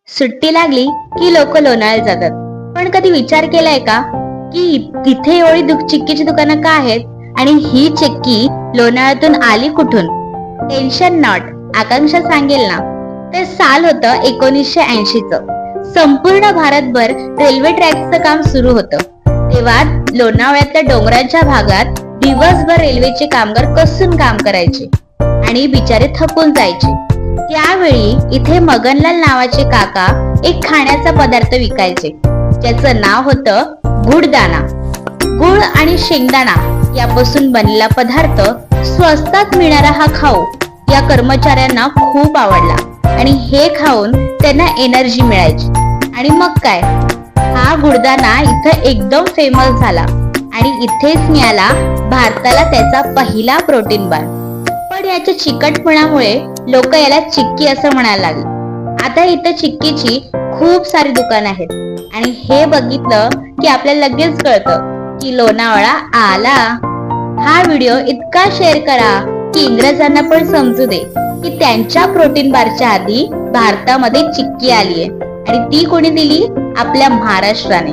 सुट्टी लागली की लोक लोणावळ्यात जातात. पण कधी विचार केलाय का की तिथे एवढी चिक्कीची दुकानं का आहेत आणि ही चिक्की लोणावळ्यातून आली कुठून? टेन्शन नॉट, आकांक्षा सांगेल ना. ते साल होतं 1980 च. संपूर्ण भारतभर रेल्वे ट्रॅकचं काम सुरू होतं. तेव्हा लोणावळ्यातल्या डोंगराच्या भागात दिवसभर रेल्वेचे कामगार कसून काम करायचे आणि बिचारे थकून जायचे. त्यावेळी इथे मगनलाल नावाचे काका एक खाण्याचा पदार्थ विकायचे, ज्याचं नाव होतं गुडदाणा. गुळ आणि शेंगदाणा यापासून बनलेला पदार्थ स्वस्तात मिळणारा हा खाऊ या कर्मचाऱ्यांना खूप आवडला आणि हे खाऊन त्यांना एनर्जी मिळायची. आणि मग काय, हा गुडदाणा इथं एकदम फेमस झाला आणि इथेच मिळाला भारताला त्याचा पहिला प्रोटीन बार. पण याच्या चिकटपणामुळे लोक याला चिक्की असं म्हणायला लागले. आता इथं चिक्कीची खूप सारी दुकानं आहेत आणि हे बघितलं की आपल्याला लगेच कळतं की लोणावळा आला. हा व्हिडिओ इतका शेअर करा की इंग्रजांना पण समजू दे की त्यांच्या प्रोटीन बारच्या आधी भारतामध्ये चिक्की आलीये आणि ती कोणी दिली? आपल्या महाराष्ट्राने.